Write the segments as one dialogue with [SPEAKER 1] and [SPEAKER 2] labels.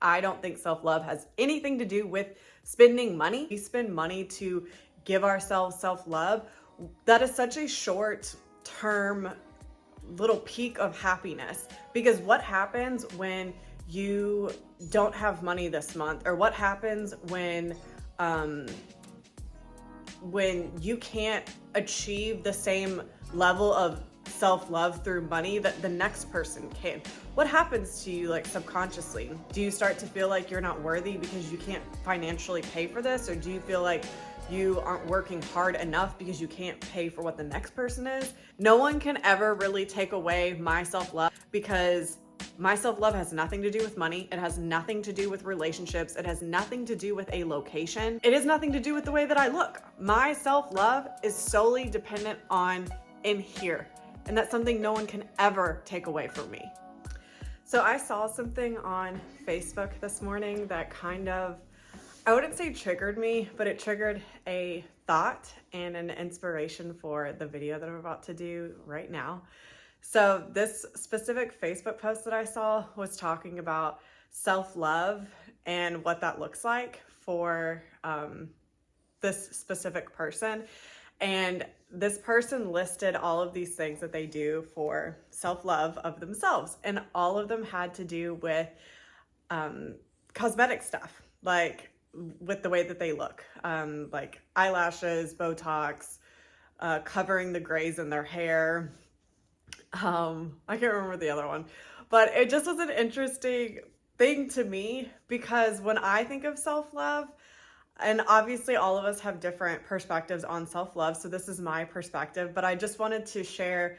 [SPEAKER 1] I don't think self-love has anything to do with spending money. We spend money to give ourselves self-love. That is such a short-term little peak of happiness, because what happens when you don't have money this month, or what happens when you can't achieve the same level of self-love through money that the next person can? What happens to you, like, subconsciously? Do you start to feel like you're not worthy because you can't financially pay for this? Or do you feel like you aren't working hard enough because you can't pay for what the next person is? No one can ever really take away my self-love, because my self-love has nothing to do with money. It has nothing to do with relationships. It has nothing to do with a location. It has nothing to do with the way that I look. My self-love is solely dependent on in here. And that's something no one can ever take away from me. So I saw something on Facebook this morning that kind of, I wouldn't say triggered me, but it triggered a thought and an inspiration for the video that I'm about to do right now. So this specific Facebook post that I saw was talking about self-love and what that looks like for this specific person. And this person listed all of these things that they do for self-love of themselves. And all of them had to do with cosmetic stuff, like with the way that they look, like eyelashes, Botox, covering the grays in their hair. I can't remember the other one, but it just was an interesting thing to me, because when I think of self-love, and obviously all of us have different perspectives on self-love, so this is my perspective, but I just wanted to share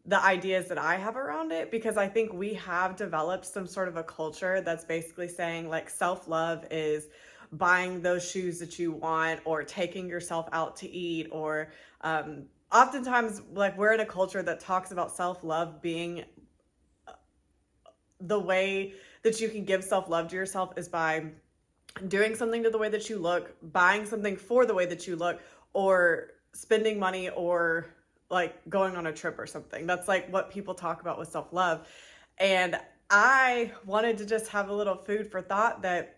[SPEAKER 1] the ideas that I have around it, because I think we have developed some sort of a culture that's basically saying, like, self-love is buying those shoes that you want, or taking yourself out to eat, or oftentimes, like, we're in a culture that talks about self-love being the way that you can give self-love to yourself is by doing something to the way that you look, buying something for the way that you look, or spending money, or like going on a trip or something. That's like what people talk about with self-love. And I wanted to just have a little food for thought that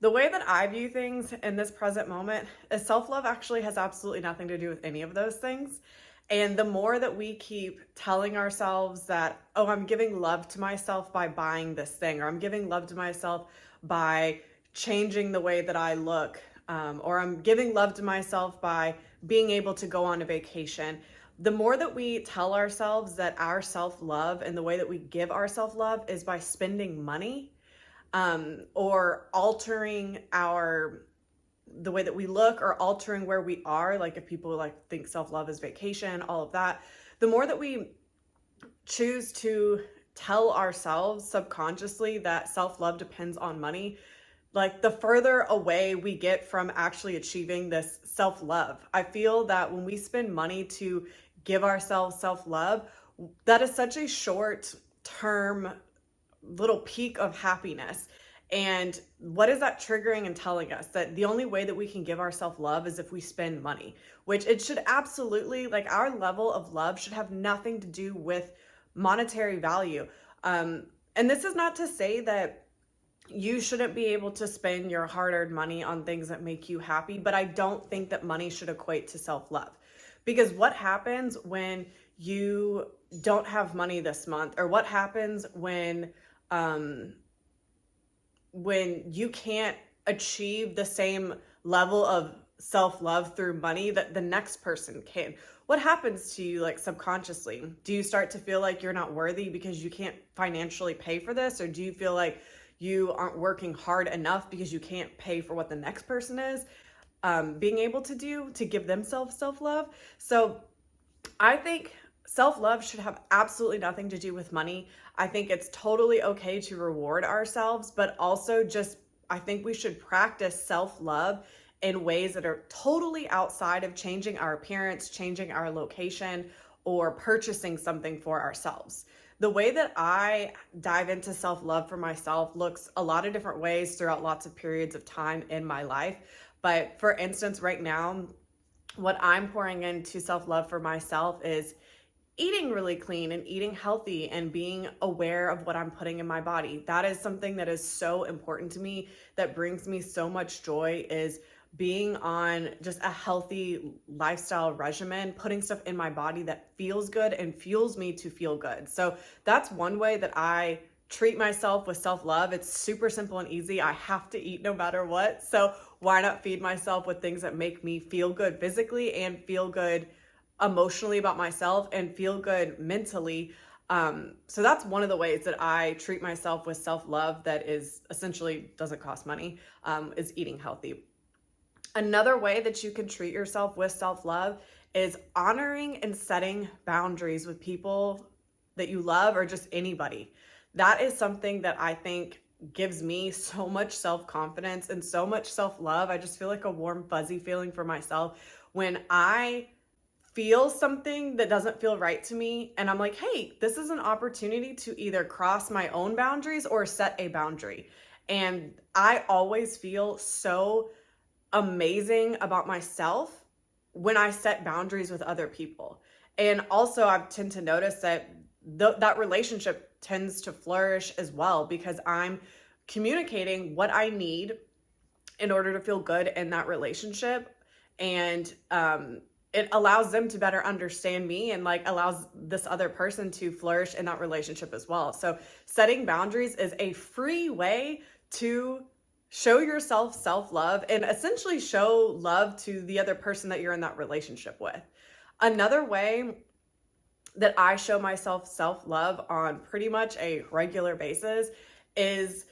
[SPEAKER 1] the way that I view things in this present moment is self-love actually has absolutely nothing to do with any of those things. And the more that we keep telling ourselves that, oh, I'm giving love to myself by buying this thing, or I'm giving love to myself by changing the way that I look, or I'm giving love to myself by being able to go on a vacation, the more that we tell ourselves that our self-love and the way that we give our self-love is by spending money, or altering the way that we look, or altering where we are, like if people like think self-love is vacation, all of that, the more that we choose to tell ourselves subconsciously that self-love depends on money, like the further away we get from actually achieving this self-love. I feel that when we spend money to give ourselves self-love, that is such a short-term little peak of happiness. And what is that triggering and telling us? That the only way that we can give ourselves love is if we spend money, which it should absolutely, like, our level of love should have nothing to do with monetary value. And this is not to say that you shouldn't be able to spend your hard-earned money on things that make you happy, but I don't think that money should equate to self-love. Because what happens when you don't have money this month, or what happens when you can't achieve the same level of self-love through money that the next person can? What happens to you, like, subconsciously? Do you start to feel like you're not worthy because you can't financially pay for this? Or do you feel like you aren't working hard enough because you can't pay for what the next person is being able to do to give themselves self-love? So I think self-love should have absolutely nothing to do with money. I think it's totally okay to reward ourselves, but also just, I think we should practice self-love in ways that are totally outside of changing our appearance, changing our location, or purchasing something for ourselves. The way that I dive into self-love for myself looks a lot of different ways throughout lots of periods of time in my life. But for instance, right now, what I'm pouring into self-love for myself is eating really clean and eating healthy and being aware of what I'm putting in my body. That is something that is so important to me, that brings me so much joy, is being on just a healthy lifestyle regimen, putting stuff in my body that feels good and fuels me to feel good. So that's one way that I treat myself with self-love. It's super simple and easy. I have to eat no matter what. So why not feed myself with things that make me feel good physically and feel good emotionally about myself and feel good mentally. So that's one of the ways that I treat myself with self-love that is essentially doesn't cost money, is eating healthy. Another way that you can treat yourself with self-love is honoring and setting boundaries with people that you love or just anybody. That is something that I think gives me so much self-confidence and so much self-love. I just feel like a warm, fuzzy feeling for myself when I feel something that doesn't feel right to me and I'm like, hey, this is an opportunity to either cross my own boundaries or set a boundary. And I always feel so amazing about myself when I set boundaries with other people. And also I tend to notice that that relationship tends to flourish as well, because I'm communicating what I need in order to feel good in that relationship. And it allows them to better understand me and like allows this other person to flourish in that relationship as well. So setting boundaries is a free way to show yourself self-love and essentially show love to the other person that you're in that relationship with. Another way that I show myself self-love on pretty much a regular basis is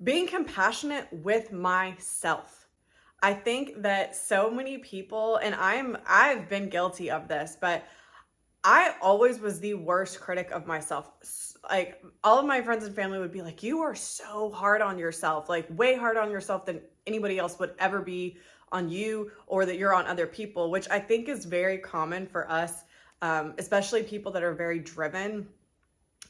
[SPEAKER 1] being compassionate with myself. I think that so many people, and I've been guilty of this, but I always was the worst critic of myself. Like all of my friends and family would be like, you are so hard on yourself, like way hard on yourself than anybody else would ever be on you, or that you're on other people, which I think is very common for us, especially people that are very driven.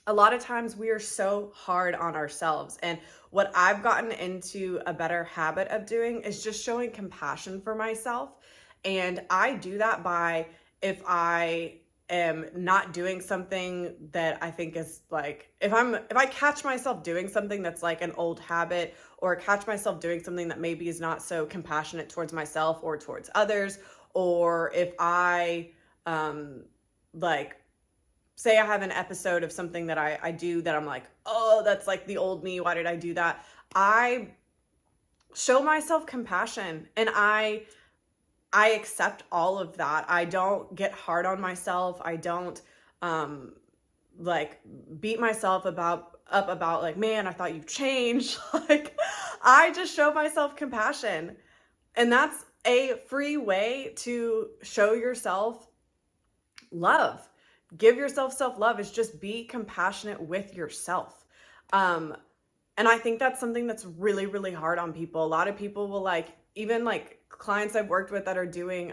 [SPEAKER 1] A lot of times we are so hard on ourselves. And what I've gotten into a better habit of doing is just showing compassion for myself. And I do that by, if I am not doing something that I think is like, if I catch myself doing something that's like an old habit, or catch myself doing something that maybe is not so compassionate towards myself or towards others, or if I like say I have an episode of something that I do that I'm like, oh, that's like the old me, why did I do that? I show myself compassion and I accept all of that. I don't get hard on myself. I don't like beat myself up about like, man, I thought you changed. Like I just show myself compassion. And that's a free way to show yourself love. Give yourself self-love, is just be compassionate with yourself. And I think that's something that's really, really hard on people. A lot of people will like, even like clients I've worked with that are doing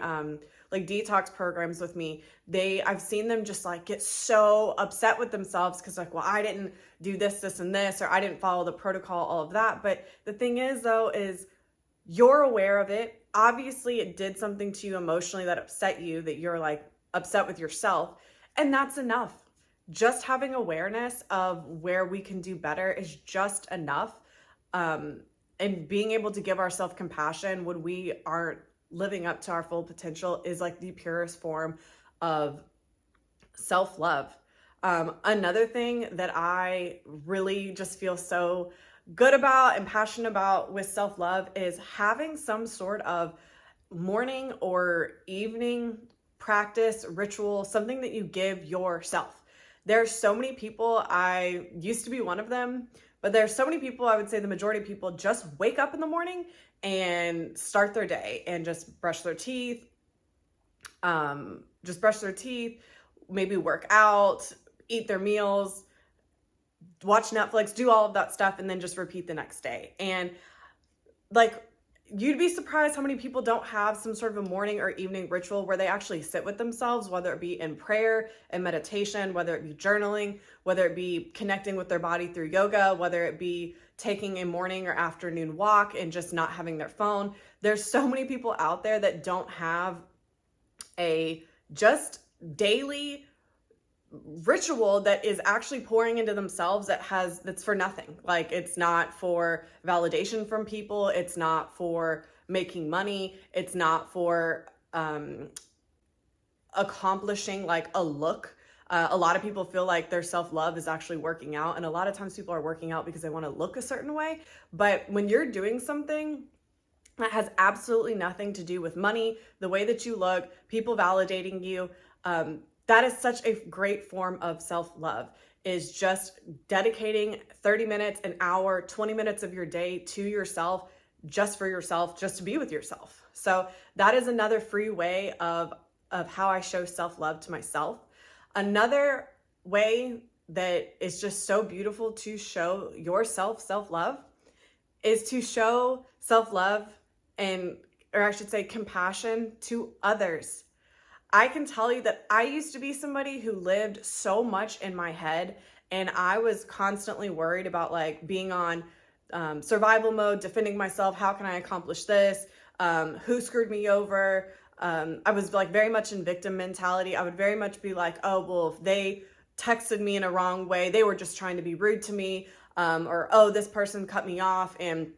[SPEAKER 1] like detox programs with me, I've seen them just like get so upset with themselves because like, well, I didn't do this, and this, or I didn't follow the protocol, all of that. But the thing is though, is you're aware of it. Obviously it did something to you emotionally that upset you, that you're like upset with yourself. And that's enough. Just having awareness of where we can do better is just enough. And being able to give ourselves compassion when we aren't living up to our full potential is like the purest form of self-love. Another thing that I really just feel so good about and passionate about with self-love is having some sort of morning or evening practice, ritual, something that you give yourself. There's so many people, I used to be one of them, but there's so many people, I would say the majority of people just wake up in the morning and start their day and just brush their teeth, maybe work out, eat their meals, watch Netflix, do all of that stuff, and then just repeat the next day. And like, you'd be surprised how many people don't have some sort of a morning or evening ritual where they actually sit with themselves, whether it be in prayer and meditation, whether it be journaling, whether it be connecting with their body through yoga, whether it be taking a morning or afternoon walk and just not having their phone. There's so many people out there that don't have a just daily ritual that is actually pouring into themselves that's for nothing. Like, it's not for validation from people, it's not for making money, it's not for accomplishing like a look. A lot of people feel like their self-love is actually working out, and a lot of times people are working out because they want to look a certain way. But when you're doing something that has absolutely nothing to do with money, the way that you look, people validating you, that is such a great form of self-love, is just dedicating 30 minutes, an hour, 20 minutes of your day to yourself, just for yourself, just to be with yourself. So that is another free way of how I show self-love to myself. Another way that is just so beautiful to show yourself self-love is to show self-love or I should say compassion to others. I can tell you that I used to be somebody who lived so much in my head, and I was constantly worried about like being on survival mode, defending myself. How can I accomplish this? Who screwed me over? I was like very much in victim mentality. I would very much be like, oh, well, if they texted me in a wrong way, they were just trying to be rude to me. Or, oh, this person cut me off, and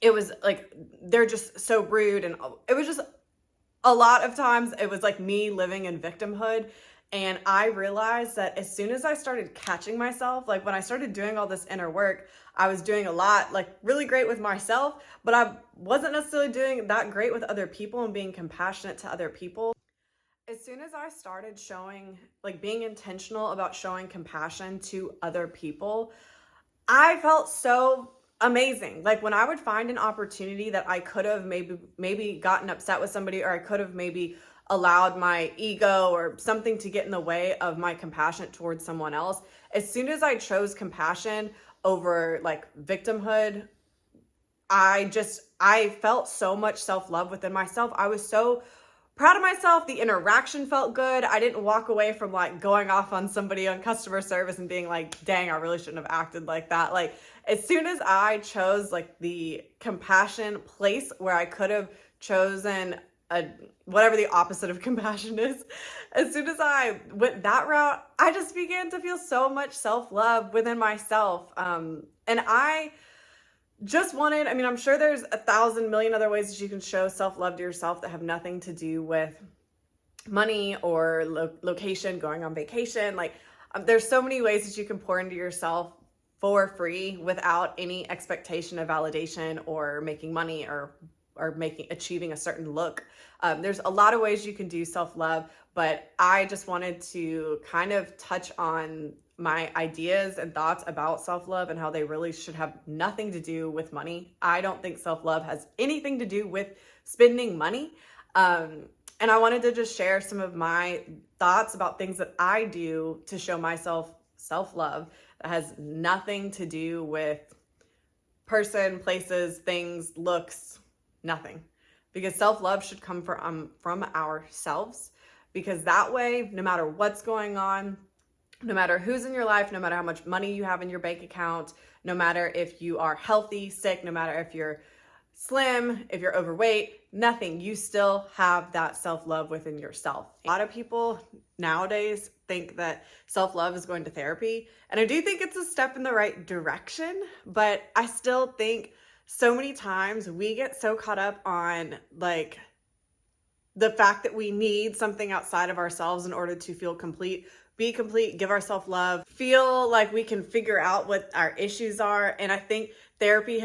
[SPEAKER 1] it was like, they're just so rude. And it was just a lot of times it was like me living in victimhood. And I realized that as soon as I started catching myself, like when I started doing all this inner work, I was doing a lot, like really great with myself, but I wasn't necessarily doing that great with other people and being compassionate to other people. As soon as I started showing, like being intentional about showing compassion to other people, I felt so amazing. Like when I would find an opportunity that I could have maybe gotten upset with somebody, or I could have maybe allowed my ego or something to get in the way of my compassion towards someone else, as soon as I chose compassion over like victimhood, I felt so much self-love within myself. I was so proud of myself. The interaction felt good. I didn't walk away from like going off on somebody on customer service and being like, dang, I really shouldn't have acted like that. Like as soon as I chose like the compassion place where I could have chosen whatever the opposite of compassion is, as soon as I went that route, I just began to feel so much self-love within myself. And I just wanted, I mean, I'm sure there's 1,000 million other ways that you can show self-love to yourself that have nothing to do with money or location, going on vacation. Like there's so many ways that you can pour into yourself for free without any expectation of validation or making money or achieving a certain look. There's a lot of ways you can do self-love, but I just wanted to kind of touch on my ideas and thoughts about self-love and how they really should have nothing to do with money. I don't think self-love has anything to do with spending money. And I wanted to just share some of my thoughts about things that I do to show myself self-love that has nothing to do with person, places, things, looks, nothing. Because self-love should come from ourselves, because that way, no matter what's going on, no matter who's in your life, no matter how much money you have in your bank account, no matter if you are healthy, sick, no matter if you're slim, if you're overweight, nothing, you still have that self-love within yourself. A lot of people nowadays think that self-love is going to therapy, and I do think it's a step in the right direction, but I still think so many times we get so caught up on like the fact that we need something outside of ourselves in order to feel complete, be complete, give ourselves love, feel like we can figure out what our issues are. And I think therapy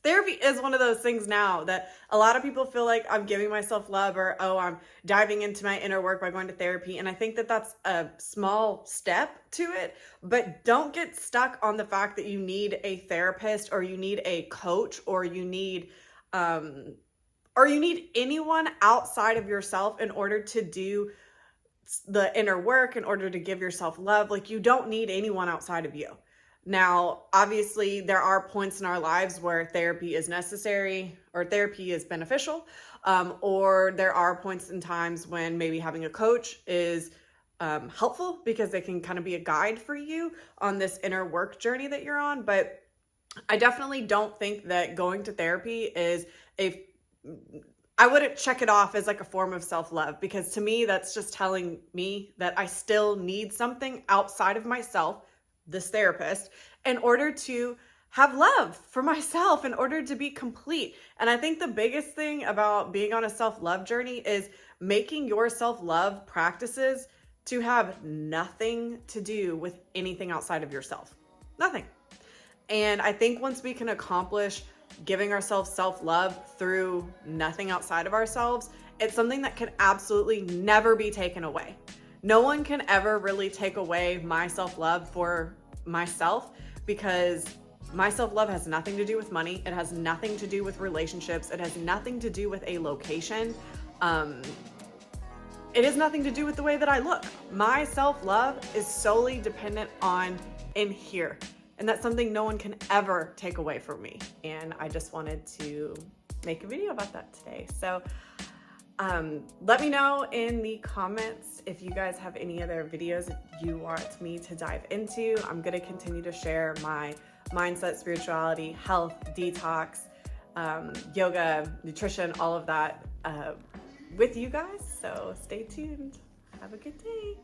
[SPEAKER 1] therapy is one of those things now that a lot of people feel like I'm giving myself love, or, oh, I'm diving into my inner work by going to therapy. And I think that that's a small step to it, but don't get stuck on the fact that you need a therapist, or you need a coach, or you need anyone outside of yourself in order to do the inner work, in order to give yourself love. Like you don't need anyone outside of you. Now, obviously, there are points in our lives where therapy is necessary or therapy is beneficial, or there are points in times when maybe having a coach is helpful, because they can kind of be a guide for you on this inner work journey that you're on. But I definitely don't think that going to therapy is I wouldn't check it off as like a form of self-love, because to me, that's just telling me that I still need something outside of myself, this therapist, in order to have love for myself, in order to be complete. And I think the biggest thing about being on a self-love journey is making your self-love practices to have nothing to do with anything outside of yourself. Nothing. And I think once we can accomplish giving ourselves self-love through nothing outside of ourselves, it's something that can absolutely never be taken away. No one can ever really take away my self-love for myself, because my self-love has nothing to do with money. It has nothing to do with relationships. It has nothing to do with a location. It has nothing to do with the way that I look. My self-love is solely dependent on in here. And that's something no one can ever take away from me. And I just wanted to make a video about that today. So let me know in the comments if you guys have any other videos you want me to dive into. I'm gonna continue to share my mindset, spirituality, health, detox, yoga, nutrition, all of that with you guys. So stay tuned. Have a good day.